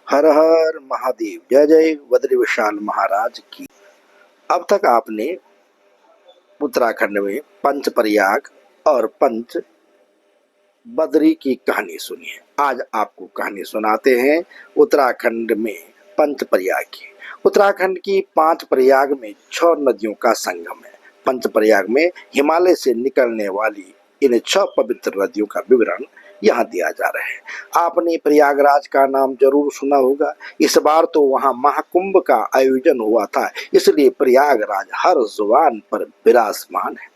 हर हर महादेव। जय जय बद्री विशाल महाराज की। अब तक आपने उत्तराखंड में पंच प्रयाग और पंच बद्री की कहानी सुनी है। आज आपको कहानी सुनाते हैं उत्तराखंड में पंच प्रयाग की। उत्तराखंड की 5 प्रयाग में 6 नदियों का संगम है। पंच प्रयाग में हिमालय से निकलने वाली इन 6 पवित्र नदियों का विवरण यहाँ दिया जा रहा है। आपने प्रयागराज का नाम जरूर सुना होगा। इस बार तो वहाँ महाकुंभ का आयोजन हुआ था, इसलिए प्रयागराज हर जुबान पर विराजमान है।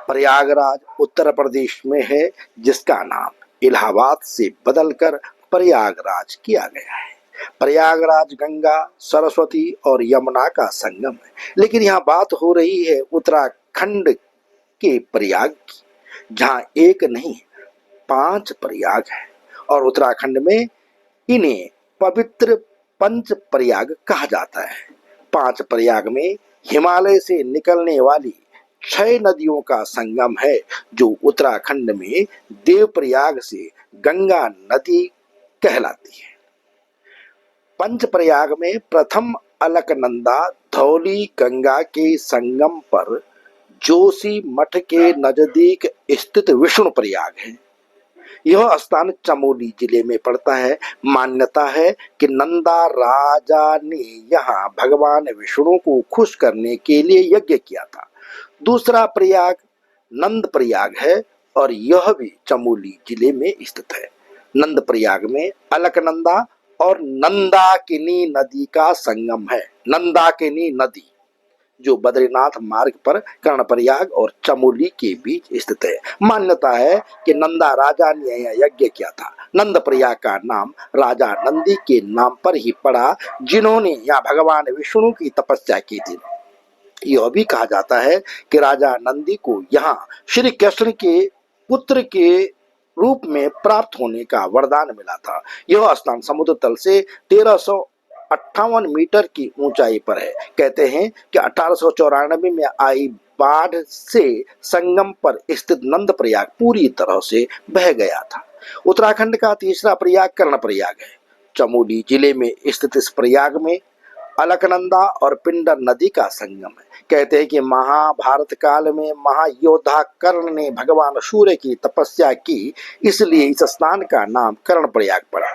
प्रयागराज उत्तर प्रदेश में है, जिसका नाम इलाहाबाद से बदलकर प्रयागराज किया गया है। प्रयागराज गंगा, सरस्वती और यमुना का संगम है। लेकिन यहाँ बात हो रही है उत्तराखंड के प्रयाग की, जहाँ एक नहीं 5 प्रयाग है और उत्तराखंड में इन्हें पवित्र पंच प्रयाग कहा जाता है। 5 प्रयाग में हिमालय से निकलने वाली 6 नदियों का संगम है, जो उत्तराखंड में देवप्रयाग से गंगा नदी कहलाती है। पंच प्रयाग में प्रथम अलकनंदा धौली गंगा के संगम पर जोशी मठ के नजदीक स्थित विष्णु प्रयाग है। यह स्थान चमोली जिले में पड़ता है। मान्यता है कि नंदा राजा ने यहाँ भगवान विष्णु को खुश करने के लिए यज्ञ किया था। दूसरा प्रयाग नंद प्रयाग है और यह भी चमोली जिले में स्थित है। नंद प्रयाग में अलकनंदा और नंदाकिनी नदी का संगम है। नंदाकिनी नदी जो बद्रीनाथ मार्ग पर कर्णप्रयाग और चमोली के बीच स्थित है। मान्यता है कि नंदा राजा ने यज्ञ किया था। नंद प्रयाग का नाम राजा नंदी के नाम पर ही पड़ा, जिन्होंने यहाँ भगवान विष्णु की तपस्या की थी। यह भी कहा जाता है कि राजा नंदी को यहाँ श्री कृष्ण के पुत्र के रूप में प्राप्त होने का वरदान मिला था। यह स्थान समुद्र तल से 1358 मीटर की ऊंचाई पर है। कहते हैं कि 1894 में आई बाढ़ से संगम पर स्थित नंद प्रयाग पूरी तरह से बह गया था। उत्तराखंड का तीसरा प्रयाग कर्णप्रयाग है। चमोली जिले में स्थित इस प्रयाग में अलकनंदा और पिंडर नदी का संगम है। कहते हैं कि महाभारत काल में महायोद्धा कर्ण ने भगवान सूर्य की तपस्या की, इसलिए इस स्थान का नाम कर्णप्रयाग पड़ा।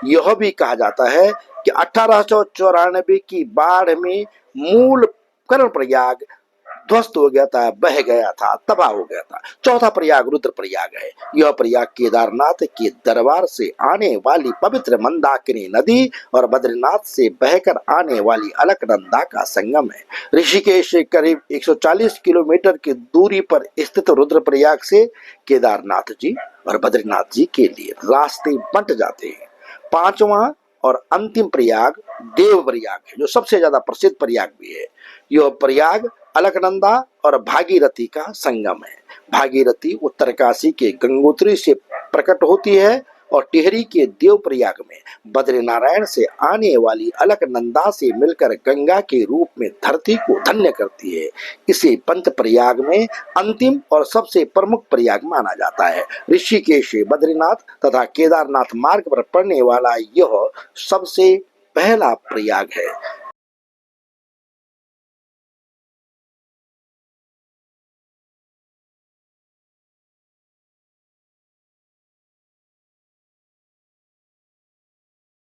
यह भी कहा जाता है कि 1894 की बाढ़ में मूल कर्णप्रयाग ध्वस्त हो गया था, बह गया था, तबाह हो गया था। चौथा प्रयाग रुद्रप्रयाग है। यह प्रयाग केदारनाथ के दरबार से आने वाली पवित्र मंदाकिनी नदी और बद्रीनाथ से बहकर आने वाली अलकनंदा का संगम है। ऋषिकेश से करीब 140 किलोमीटर की दूरी पर स्थित रुद्रप्रयाग से केदारनाथ जी और बद्रीनाथ जी के लिए रास्ते बंट जाते हैं। 5वां और अंतिम प्रयाग देवप्रयाग है, जो सबसे ज्यादा प्रसिद्ध प्रयाग भी है। यह प्रयाग अलकनंदा और भागीरथी का संगम है। भागीरथी उत्तरकाशी के गंगोत्री से प्रकट होती है और टिहरी के देवप्रयाग में बद्रीनारायण से आने वाली अलकनंदा से मिलकर गंगा के रूप में धरती को धन्य करती है। इसे पंच प्रयाग में अंतिम और सबसे प्रमुख प्रयाग माना जाता है। ऋषिकेश से बद्रीनाथ तथा केदारनाथ मार्ग पर पड़ने वाला यह सबसे पहला प्रयाग है।